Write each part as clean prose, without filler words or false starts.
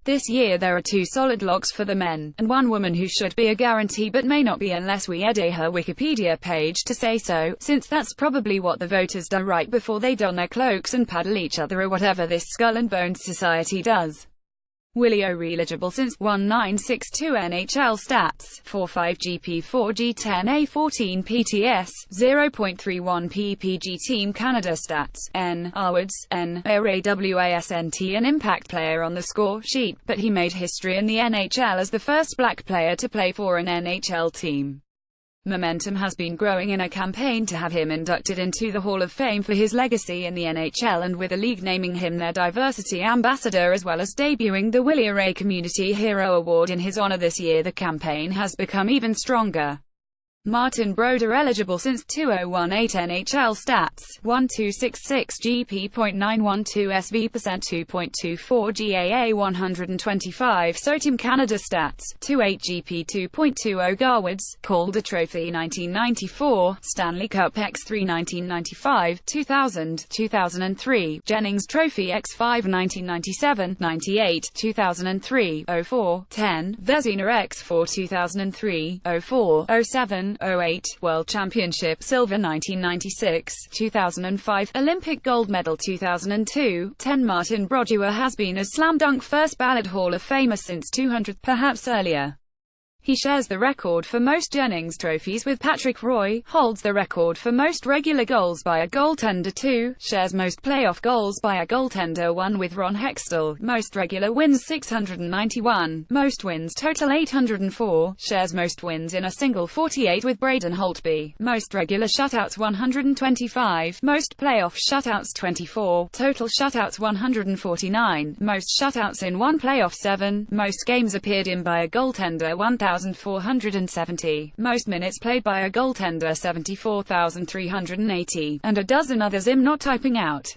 This year there are 2 solid locks for the men, and 1 woman who should be a guarantee but may not be unless we edit her Wikipedia page to say so, since that's probably what the voters do right before they don their cloaks and paddle each other or whatever this skull and bones society does. Willie O'Ree eligible since 1962 NHL stats, 4.5 GP 4G 10A 14 PTS, 0.31 PPG Team Canada stats, N. Arwoods, N. AWASNT an impact player on the score sheet, but he made history in the NHL as the first black player to play for an NHL team. Momentum has been growing in a campaign to have him inducted into the Hall of Fame for his legacy in the NHL, and with the league naming him their diversity ambassador as well as debuting the Willie O'Ree Community Hero Award in his honor this year, the campaign has become even stronger. Martin Brodeur eligible since 2018 NHL stats, 1266 GP.912 SV percent 2.24 GAA 125 So Team Canada stats, 28 GP 2.20 Garwoods, Calder Trophy 1994, Stanley Cup X3 1995, 2000, 2003, Jennings Trophy X5 1997, 98, 2003, 04, 10, Vezina X4 2003, 04, 07, 08, World Championship Silver 1996, 2005, Olympic Gold Medal 2002, 10 Martin Brodeur has been a slam dunk first ballot Hall of Famer since 200, perhaps earlier. He shares the record for most Jennings trophies with Patrick Roy, holds the record for most regular goals by a goaltender 2, shares most playoff goals by a goaltender 1 with Ron Hextall, most regular wins 691, most wins total 804, shares most wins in a single 48 with Braden Holtby, most regular shutouts 125, most playoff shutouts 24, total shutouts 149, most shutouts in one playoff 7, most games appeared in by a goaltender 1,470, most minutes played by a goaltender 74,380, and a dozen others I'm not typing out.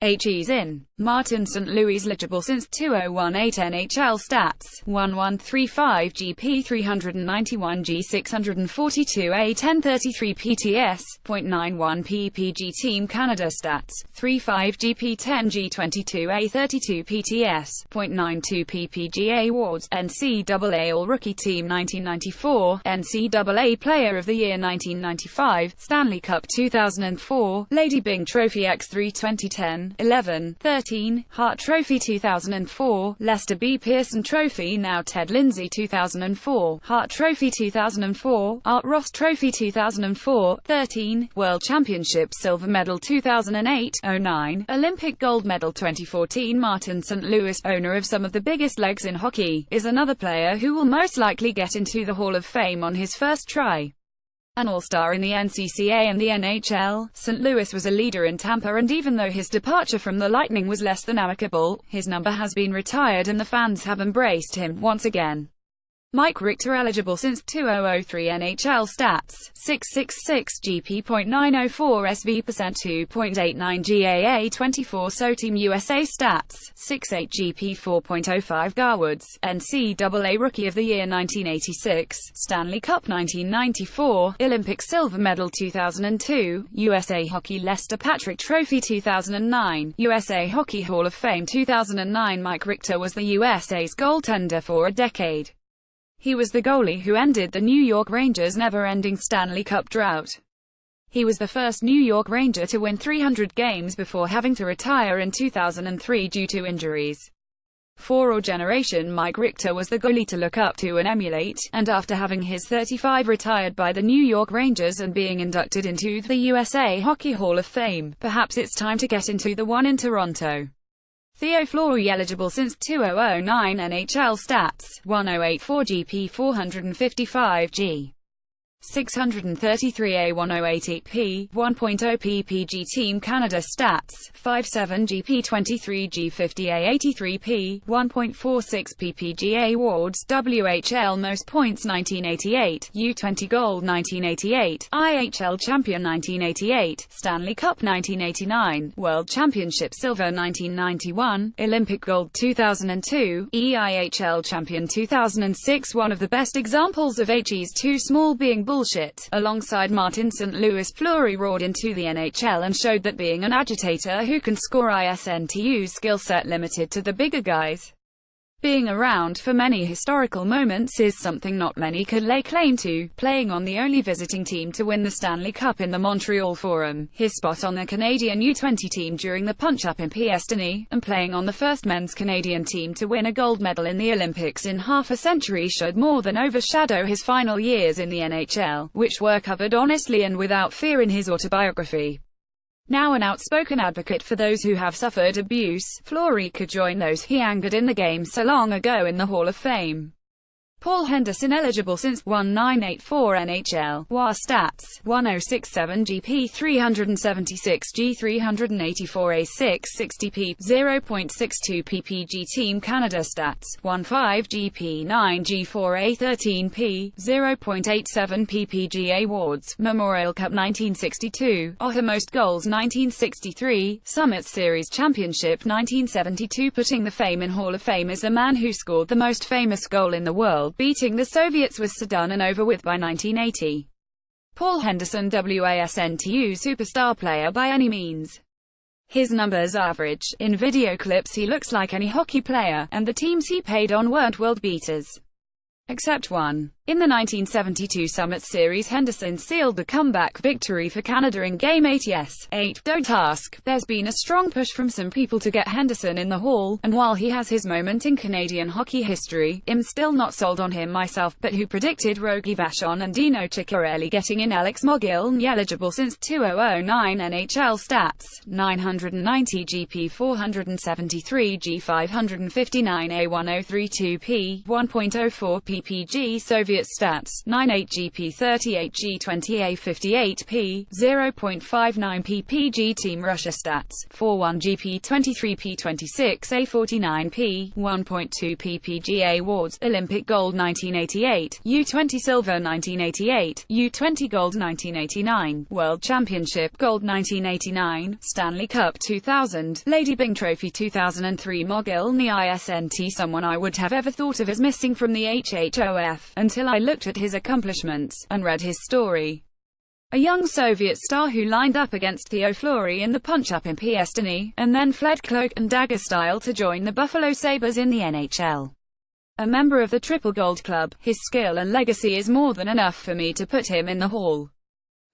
HE's in. Martin St. Louis eligible since 2018 NHL stats, 1135 GP 391 G 642 A 1033 PTS, .91 PPG Team Canada stats, 35 GP 10 G 22 A 32 PTS, .92 PPGA awards, NCAA All-Rookie Team 1994, NCAA Player of the Year 1995, Stanley Cup 2004, Lady Byng Trophy X3 2010, 11, 13, Hart Trophy 2004, Lester B. Pearson Trophy now Ted Lindsay 2004, Hart Trophy 2004, Art Ross Trophy 2004, 13, World Championship Silver Medal 2008-09, Olympic Gold Medal 2014 Martin St. Louis, owner of some of the biggest legs in hockey, is another player who will most likely get into the Hall of Fame on his first try. An all-star in the NCCA and the NHL, St. Louis was a leader in Tampa, and even though his departure from the Lightning was less than amicable, his number has been retired and the fans have embraced him once again. Mike Richter eligible since 2003 NHL stats, 666 GP.904 SV percent 2.89 GAA 24 So Team USA stats, 68 GP 4.05 Garwoods, NCAA Rookie of the Year 1986, Stanley Cup 1994, Olympic Silver Medal 2002, USA Hockey Lester Patrick Trophy 2009, USA Hockey Hall of Fame 2009 Mike Richter was the USA's goaltender for a decade. He was the goalie who ended the New York Rangers' never-ending Stanley Cup drought. He was the first New York Ranger to win 300 games before having to retire in 2003 due to injuries. For our generation, Mike Richter was the goalie to look up to and emulate, and after having his 35 retired by the New York Rangers and being inducted into the USA Hockey Hall of Fame, perhaps it's time to get into the one in Toronto. Theo Fleury eligible since 2009 NHL stats, 1084 GP 455 G. 633 A108 EP, 1.0 PPG Team Canada stats, 57 GP 23 G50 A83 P, 1.46 PPGA awards, WHL Most Points 1988, U20 Gold 1988, IHL Champion 1988, Stanley Cup 1989, World Championship Silver 1991, Olympic Gold 2002, EIHL Champion 2006. One of the best examples of HE's too small being bullshit. Alongside Martin St. Louis, Fleury roared into the NHL and showed that being an agitator who can score isn't skill set limited to the bigger guys. Being around for many historical moments is something not many could lay claim to, playing on the only visiting team to win the Stanley Cup in the Montreal Forum, his spot on the Canadian U20 team during the punch-up in PS Destiny, and playing on the first men's Canadian team to win a gold medal in the Olympics in half a century should more than overshadow his final years in the NHL, which were covered honestly and without fear in his autobiography. Now an outspoken advocate for those who have suffered abuse, Fleury could join those he angered in the game so long ago in the Hall of Fame. Paul Henderson, eligible since 1984 NHL, WAR stats, 1067 GP 376 G 384 A 660 P, 0.62 PPG Team Canada stats, 15 GP 9 G 4 A 13 P, 0.87 PPG Awards, Memorial Cup 1962, Ottawa Most Goals 1963, Summit Series Championship 1972. Putting the Fame in Hall of Fame is the man who scored the most famous goal in the world, beating the Soviets, was so done and over with by 1980. Paul Henderson, WASNTU superstar player by any means. His numbers average. In video clips he looks like any hockey player, and the teams he played on weren't world beaters. Except one. In the 1972 Summit Series, Henderson sealed the comeback victory for Canada in Game 8. Yes, 8. Don't ask. There's been a strong push from some people to get Henderson in the Hall, and while he has his moment in Canadian hockey history, I'm still not sold on him myself. But who predicted Rogie Vachon and Dino Ciccarelli getting in? Alex Mogilny, eligible since 2009 NHL stats, 990 GP 473 G 559 A 1032 P, 1.04 PPG Soviet stats, 98 GP 38 G 20 A 58 P, 0.59 PPG Team Russia stats, 41 GP 23 P 26 A 49 P, 1.2 PPG Awards, Olympic Gold 1988, U20 Silver 1988, U20 Gold 1989, World Championship Gold 1989, Stanley Cup 2000, Lady Byng Trophy 2003. Mogilny isn't someone I would have ever thought of as missing from the HHOF, until I looked at his accomplishments, and read his story. A young Soviet star who lined up against Theo Fleury in the punch-up in PS Destiny, and then fled cloak and dagger style to join the Buffalo Sabres in the NHL. A member of the Triple Gold Club, his skill and legacy is more than enough for me to put him in the Hall.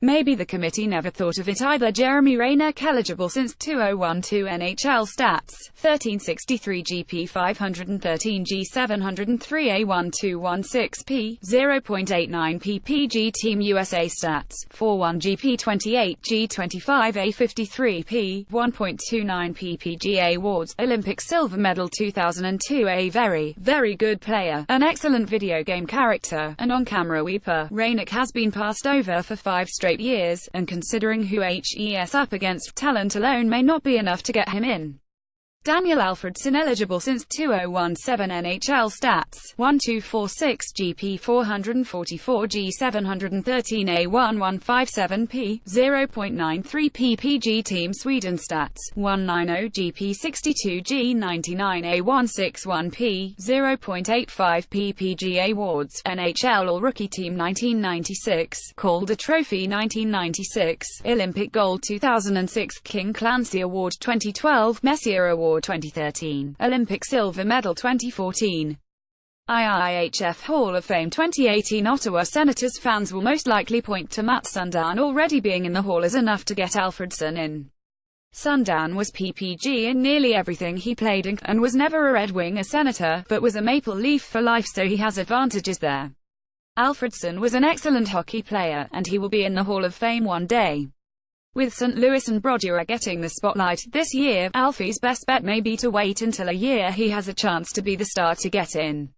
Maybe the committee never thought of it either. Jeremy Rainek, eligible since 2012 NHL stats, 1363 GP 513 G 703 A 1216 P, 0.89 PPG Team USA stats, 41 GP 28 G 25 A 53 P, 1.29 PPG Awards, Olympic silver medal 2002. A very, very good player, an excellent video game character, and on-camera weeper. Rainek has been passed over for 5 straight years, and considering who he's up against, talent alone may not be enough to get him in. Daniel Alfredsson, eligible since 2017 NHL stats, 1246 GP 444 G 713 A 1157 P, 0.93 PPG Team Sweden stats, 190 GP 62 G 99 A 161 P, 0.85 PPG Awards, NHL All-Rookie Team 1996, Calder Trophy 1996, Olympic Gold 2006, King Clancy Award 2012, Messier Award 2013, Olympic Silver Medal 2014. IIHF Hall of Fame 2018. Ottawa Senators fans will most likely point to Matt Sundin already being in the Hall as enough to get Alfredsson in. Sundin was PPG in nearly everything he played in, and was never a Red Wing, a Senator, but was a Maple Leaf for life, so he has advantages there. Alfredsson was an excellent hockey player, and he will be in the Hall of Fame one day. With St. Louis and Brodeur getting the spotlight this year, Alfie's best bet may be to wait until a year he has a chance to be the star to get in.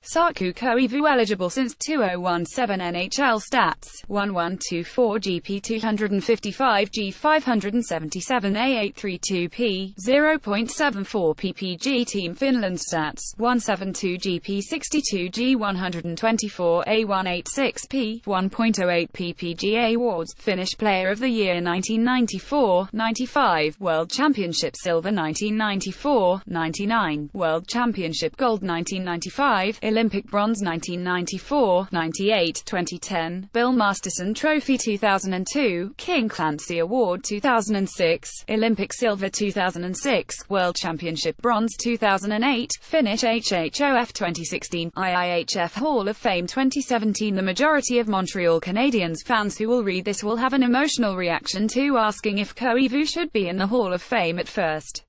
Saku Koivu, eligible since 2017 NHL stats, 1124 GP 255 G 577 A 832 P, 0.74 PPG Team Finland stats, 172 GP 62 G 124 A 186 P, 1.08 PPG Awards, Finnish Player of the Year 1994-95, World Championship Silver 1994-99, World Championship Gold 1995, Olympic bronze 1994, 98, 2010, Bill Masterson Trophy 2002, King Clancy Award 2006, Olympic silver 2006, World Championship bronze 2008, Finnish HHOF 2016, IIHF Hall of Fame 2017. The majority of Montreal Canadiens fans who will read this will have an emotional reaction to asking if Koivu should be in the Hall of Fame at first.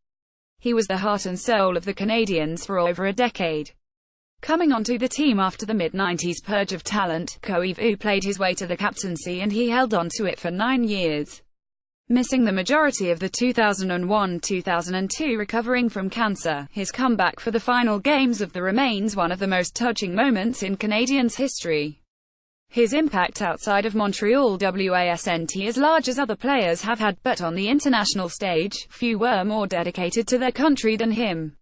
He was the heart and soul of the Canadiens for over a decade. Coming onto the team after the mid-90s purge of talent, Koivu played his way to the captaincy and he held on to it for 9 years. Missing the majority of the 2001-2002 recovering from cancer, his comeback for the final games of the remains one of the most touching moments in Canadiens history. His impact outside of Montreal wasn't as large as other players have had, but on the international stage, few were more dedicated to their country than him.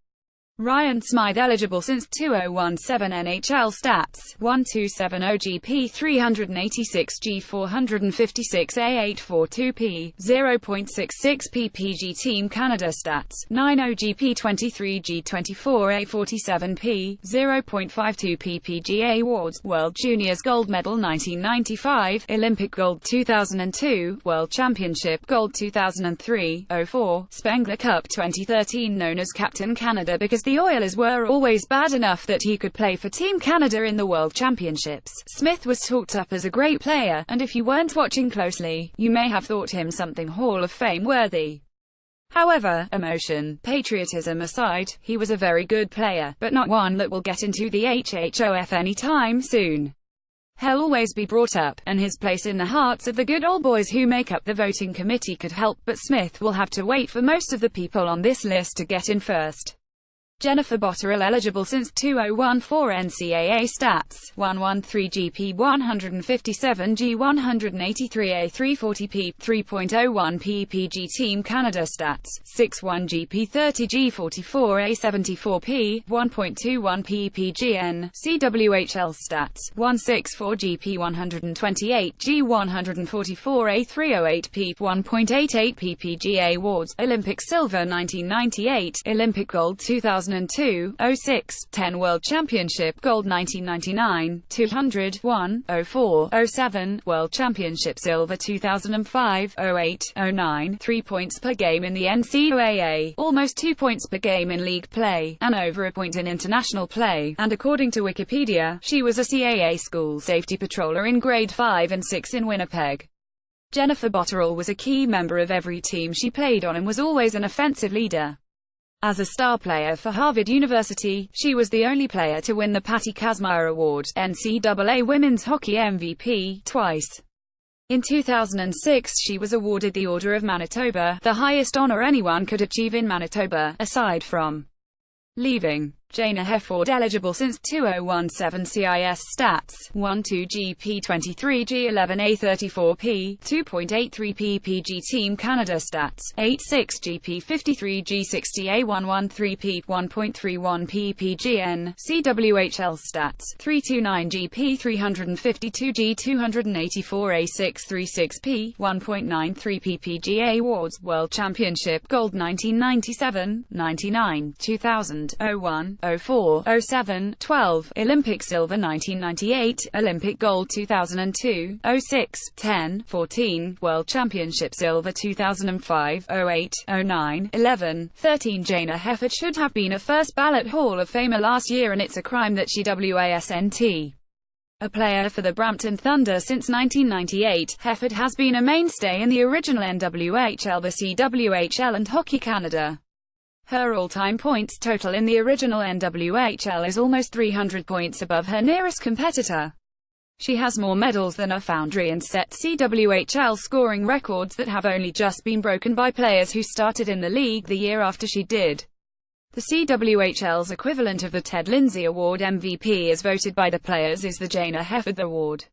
Ryan Smythe eligible since 2017 NHL stats, 1270 GP 386 G 456 A842 P, 0.66 PPG Team Canada stats, 90 GP 23 G 24 A47 P, 0.52 PPGA awards, World Juniors Gold Medal 1995, Olympic Gold 2002, World Championship Gold 2003-04, Spengler Cup 2013 known as Captain Canada because the Oilers were always bad enough that he could play for Team Canada in the World Championships. Smith was talked up as a great player, and if you weren't watching closely, you may have thought him something Hall of Fame worthy. However, emotion, patriotism aside, he was a very good player, but not one that will get into the HHOF anytime soon. He'll always be brought up, and his place in the hearts of the good old boys who make up the voting committee could help, but Smith will have to wait for most of the people on this list to get in first. Jennifer Botterill eligible since 2014 NCAA stats, 113 GP 157 G 183 A340 P, 3.01 PPG Team Canada stats, 61 GP 30 G 44 A74 P, 1.21 PPGN, CWHL stats, 164 GP 128 G 144 A308 P, 1.88 PPGA awards, Olympic silver 1998, Olympic gold 2002, 06, 10 World Championship Gold 1999, 200, 1, 04, 07, World Championship Silver 2005, 08, 09, 3 points per game in the NCAA, almost 2 points per game in league play, and over a point in international play, and according to Wikipedia, she was a CAA school safety patroller in grade 5 and 6 in Winnipeg. Jennifer Botterill was a key member of every team she played on and was always an offensive leader. As a star player for Harvard University, she was the only player to win the Patty Kazmaier Award, NCAA Women's Hockey MVP, twice. In 2006 she was awarded the Order of Manitoba, the highest honor anyone could achieve in Manitoba, aside from leaving. Jayna Hefford eligible since 2017 CIS stats, 12 GP 23 G11 A34 P, 2.83 PPG Team Canada stats, 86 GP 53 G60 A113 P, 1.31 PPGN, CWHL stats, 329 GP 352 G284 A636 P, 1.93 PPGA awards, World Championship Gold 1997, 99, 2000, 01, 04, 07, 12, Olympic silver 1998, Olympic gold 2002, 06, 10, 14, World Championship silver 2005, 08, 09, 11, 13. Jayna Hefford should have been a first ballot Hall of Famer last year, and it's a crime that she wasn't. A player for the Brampton Thunder since 1998, Hefford has been a mainstay in the original NWHL, the CWHL and Hockey Canada. Her all-time points total in the original NWHL is almost 300 points above her nearest competitor. She has more medals than a Foundry and set CWHL scoring records that have only just been broken by players who started in the league the year after she did. The CWHL's equivalent of the Ted Lindsay Award MVP as voted by the players is the Jayna Hefford Award.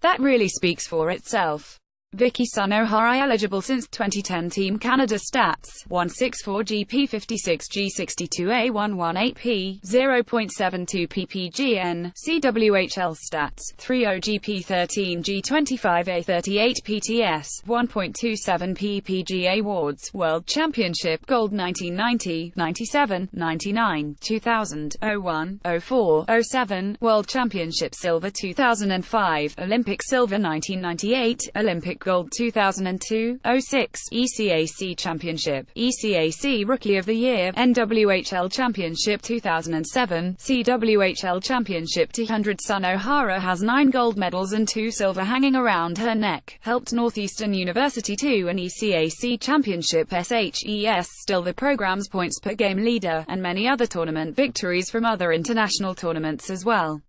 That really speaks for itself. Vicky Sunohara, eligible since 2010. Team Canada stats: 164 GP, 56 G62A, 118P, 0.72 ppgn. CWHL stats: 30 GP, 13 G25A, 38 PTS, 1.27 ppga. Awards: World Championship Gold 1990, 97, 99, 2000, 01, 04, 07, World Championship Silver 2005, Olympic Silver 1998, Olympic Gold 2002, 06, ECAC Championship, ECAC Rookie of the Year, NWHL Championship 2007, CWHL Championship 200. Sunohara has 9 gold medals and 2 silver hanging around her neck, helped Northeastern University to an ECAC Championship SHES, still the program's points per game leader, and many other tournament victories from other international tournaments as well.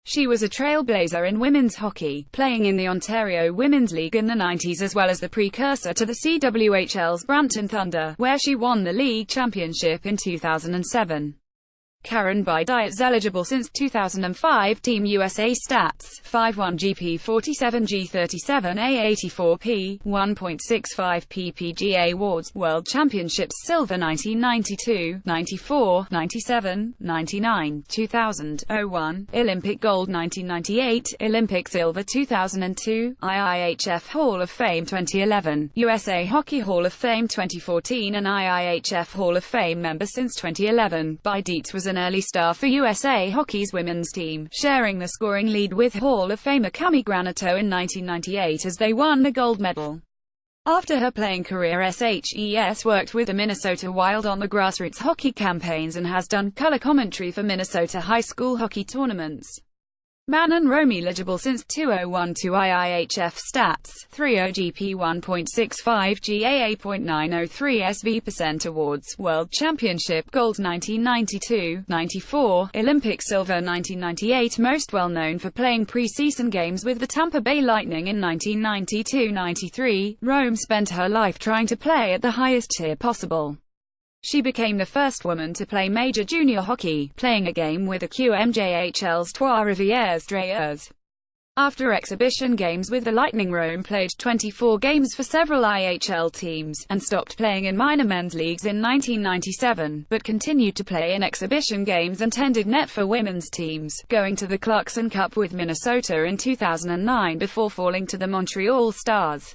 She was a trailblazer in women's hockey, playing in the Ontario Women's League in the 90s as well as the precursor to the CWHL's Brampton Thunder, where she won the league championship in 2007. Karen Baidietz, eligible since 2005. Team USA stats: 51 GP, 47 G37A, 84P, 1.65 ppga. Awards: World Championships Silver 1992, 94, 97, 99, 2000, 01, Olympic Gold 1998, Olympic Silver 2002, IIHF Hall of Fame 2011, USA Hockey Hall of Fame 2014 and IIHF Hall of Fame member since 2011. Baidietz was an early star for USA Hockey's women's team, sharing the scoring lead with Hall of Famer Cammi Granito in 1998 as they won the gold medal. After her playing career, SHES worked with the Minnesota Wild on the grassroots hockey campaigns and has done color commentary for Minnesota high school hockey tournaments. Manon Rome, eligible since 2012. IIHF stats: 30 GP, 1.65 GA, 8.903 SV%. Awards: World Championship Gold 1992, 94, Olympic Silver 1998. Most well known for playing preseason games with the Tampa Bay Lightning in 1992-93, Rome spent her life trying to play at the highest tier possible. She became the first woman to play major junior hockey, playing a game with the QMJHL's Trois-Rivières Dragons. After exhibition games with the Lightning, Rome played 24 games for several IHL teams, and stopped playing in minor men's leagues in 1997, but continued to play in exhibition games and tended net for women's teams, going to the Clarkson Cup with Minnesota in 2009 before falling to the Montreal Stars.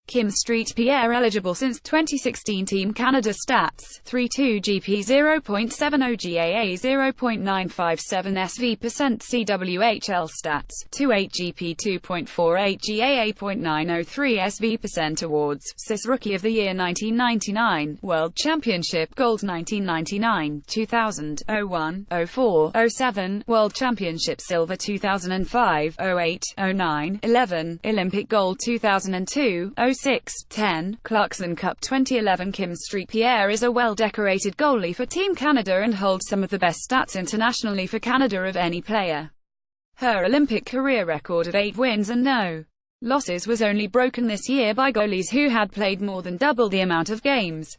Kim Street-Pierre, eligible since 2016. Team Canada stats: 32 GP, 0.70 GAA, 0.957 SV%. CWHL stats: 28 GP, 2.48 GAA, 0.903 SV%. Awards: CIS Rookie of the Year 1999, World Championship Gold 1999, 2000, 01, 04, 07, World Championship Silver 2005, 08, 09, 11, Olympic Gold 2002, 06, 10, Clarkson Cup 2011. Kim Street-Pierre is a well-decorated goalie for Team Canada and holds some of the best stats internationally for Canada of any player. Her Olympic career record of 8 wins and no losses was only broken this year by goalies who had played more than double the amount of games.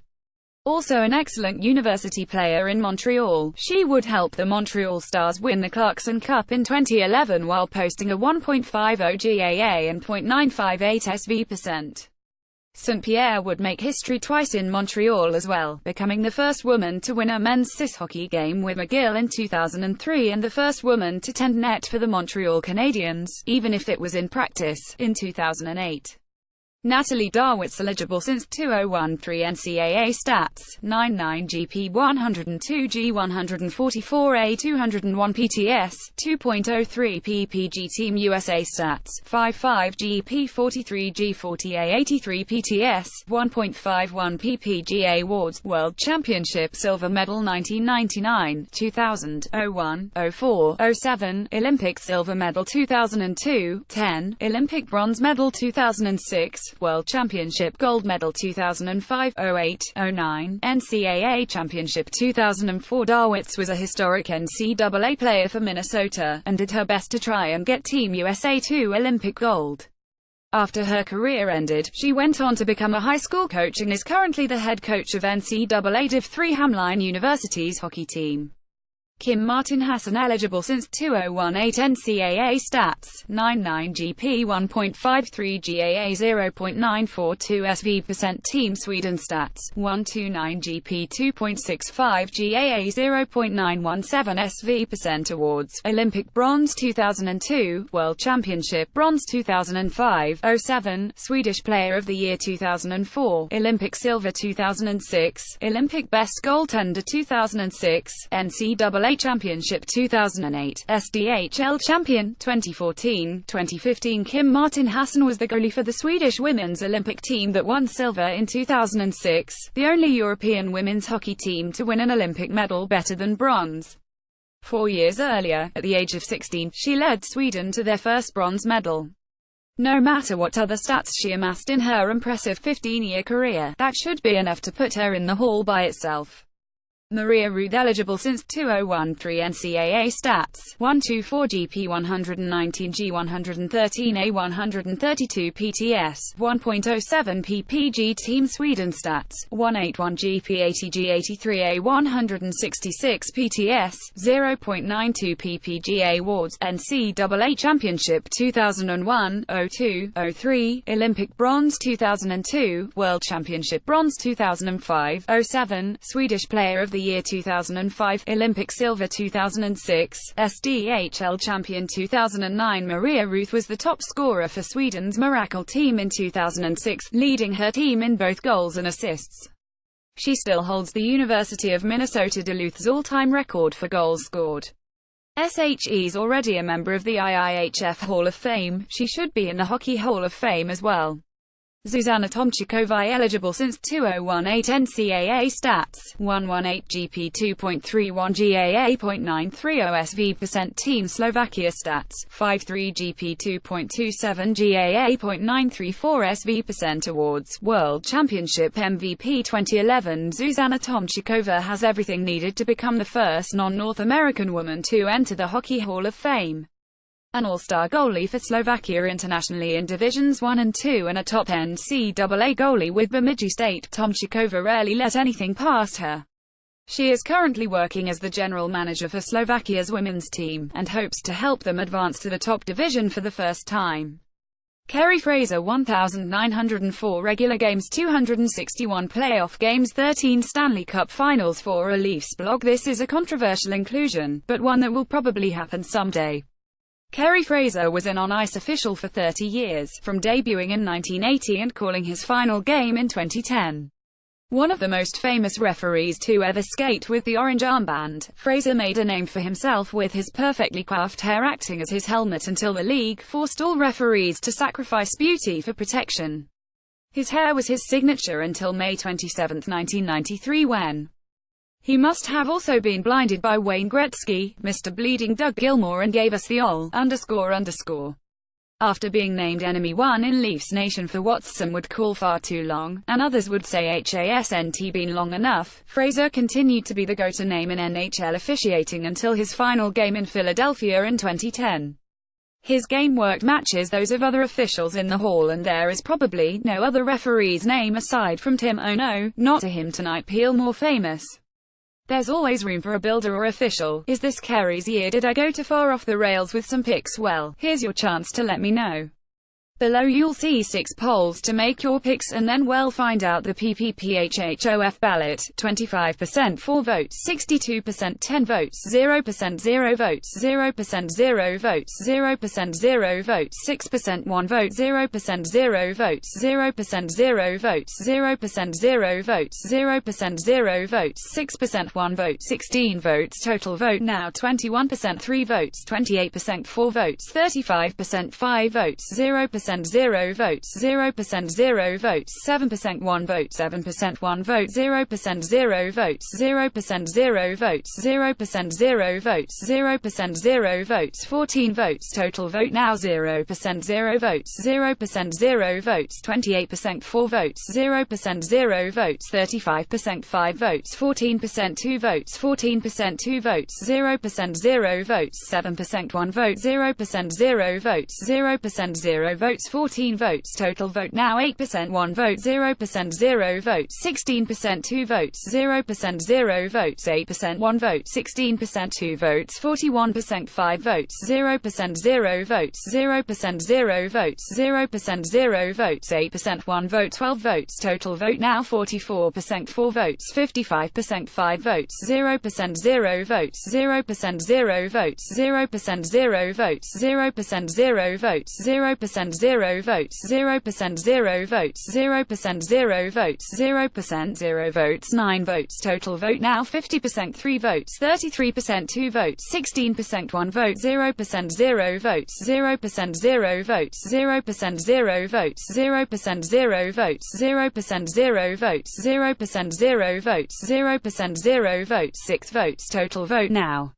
Also an excellent university player in Montreal, she would help the Montreal Stars win the Clarkson Cup in 2011 while posting a 1.50 GAA and 0.958 SV%. St-Pierre would make history twice in Montreal as well, becoming the first woman to win a men's CIS hockey game with McGill in 2003 and the first woman to tend net for the Montreal Canadiens, even if it was in practice, in 2008. Natalie Darwitz, eligible since 2013. NCAA stats: 99 GP, 102 G, 144A, 201 PTS, 2.03 ppg. Team USA stats: 55 GP, 43 G, 40A, 83 PTS, 1.51 ppga. Awards: World Championship Silver Medal 1999, 2000, 01, 04, 07, Olympic Silver Medal 2002, 10, Olympic Bronze Medal 2006, World Championship Gold Medal 2005, 08, 09, NCAA Championship 2004. Darwitz was a historic NCAA player for Minnesota, and did her best to try and get Team USA to Olympic gold. After her career ended, she went on to become a high school coach and is currently the head coach of NCAA Div 3 Hamline University's hockey team. Kim Martin Hassan eligible since 2018 NCAA stats, 99 GP 1.53 GAA 0.942 SV% Team Sweden stats, 129 GP 2.65 GAA 0.917 SV% Awards, Olympic bronze 2002, World Championship bronze 2005, 07, Swedish Player of the Year 2004, Olympic silver 2006, Olympic best goaltender 2006, NCAA Championship 2008, SDHL Champion 2014, 2015. Kim Martin Hassan was the goalie for the Swedish women's Olympic team that won silver in 2006, the only European women's hockey team to win an Olympic medal better than bronze. 4 years earlier, at the age of 16, she led Sweden to their first bronze medal. No matter what other stats she amassed in her impressive 15-year career, that should be enough to put her in the hall by itself. Maria Ruth eligible since 2013 NCAA stats, 124 GP 119 G 113 A 132 PTS, 1.07 PPG Team Sweden stats, 181 GP 80 G 83 A 166 PTS, 0.92 PPGA awards, NCAA Championship 2001, 02, 03, Olympic bronze 2002, World Championship bronze 2005, 07, Swedish Player of the Year 2005, Olympic silver 2006, SDHL champion 2009. Maria Ruth was the top scorer for Sweden's Miracle team in 2006, leading her team in both goals and assists. She still holds the University of Minnesota Duluth's all-time record for goals scored. SHE's already a member of the IIHF Hall of Fame. She should be in the Hockey Hall of Fame as well. Zuzana Tomčíková eligible since 2018 NCAA stats, 118 GP 2.31 GAA 0.930 SV% Team Slovakia stats, 53 GP 2.27 GAA 0.934 SV% Awards, World Championship MVP 2011. Zuzana Tomčíková has everything needed to become the first non-North American woman to enter the Hockey Hall of Fame. An all-star goalie for Slovakia internationally in Divisions 1 and 2 and a top NCAA goalie with Bemidji State, Tomčíková rarely let anything past her. She is currently working as the general manager for Slovakia's women's team, and hopes to help them advance to the top division for the first time. Kerry Fraser 1,904 regular games 261 playoff games 13 Stanley Cup Finals for a Leafs blog. This is a controversial inclusion, but one that will probably happen someday. Kerry Fraser was an on-ice official for 30 years, from debuting in 1980 and calling his final game in 2010. One of the most famous referees to ever skate with the orange armband, Fraser made a name for himself with his perfectly coiffed hair acting as his helmet until the league forced all referees to sacrifice beauty for protection. His hair was his signature until May 27, 1993 when he must have also been blinded by Wayne Gretzky, Mr. Bleeding Doug Gilmour, and gave us the ol. __. After being named Enemy 1 in Leafs Nation for what some would call far too long, and others would say hasn't been long enough, Fraser continued to be the go-to name in NHL officiating until his final game in Philadelphia in 2010. His game work matches those of other officials in the hall, and there is probably no other referee's name aside from Tim "Oh no, not to him tonight" Peel more famous. There's always room for a builder or official. Is this Kerry's year? Did I go too far off the rails with some picks? Well, here's your chance to let me know. Below you'll see 6 polls to make your picks, and then we'll find out the PPPHHOF ballot. 25% 4 votes, 62% 10 votes, 0% 0 votes, 0% 0 votes, 0% 0 votes, 6% 1 vote, 0% 0 votes, 0% 0 votes, 0% 0 votes, 0% 0 votes, 6% 1 vote, 16 votes. Total vote now 21% 3 votes, 28% 4 votes, 35% 5 votes, 0% 0 votes, 0% 0 votes, 7% 1 vote, 7% 1 vote, 0% 0 votes, 0% 0 votes, 0% 0 votes, 0% 0 votes, 14 votes. Total vote now 0% 0 votes, 0% 0 votes, 28% 4 votes, 0% 0 votes, 35% 5 votes, 14% 2 votes, 14% 2 votes, 0% 0 votes, 7% 1 vote, 0% 0 votes, 0% 0 votes. votes 14 votes total vote now 8% 1 vote 0% 0 votes 16% 2 votes 0% 0 votes 8% 1 vote 16% 2 votes 41% 5 votes 0% 0 votes 0% 0 votes 0% 0 votes 8% 1 vote 12 votes total vote now 44% 4 votes 55% 5 votes 0% 0 votes 0% 0 votes 0% 0 votes 0% 0 votes 0% 0 votes 0% 0 votes 0% 0 votes 0% 0 votes 9 votes total vote now 50% 3 votes 33% 2 votes 16% 1 vote 0% 0 votes 0% 0 votes 0% 0 votes 0% 0 votes 0% 0 votes 0% 0 votes 0% 0 votes 6 votes total vote now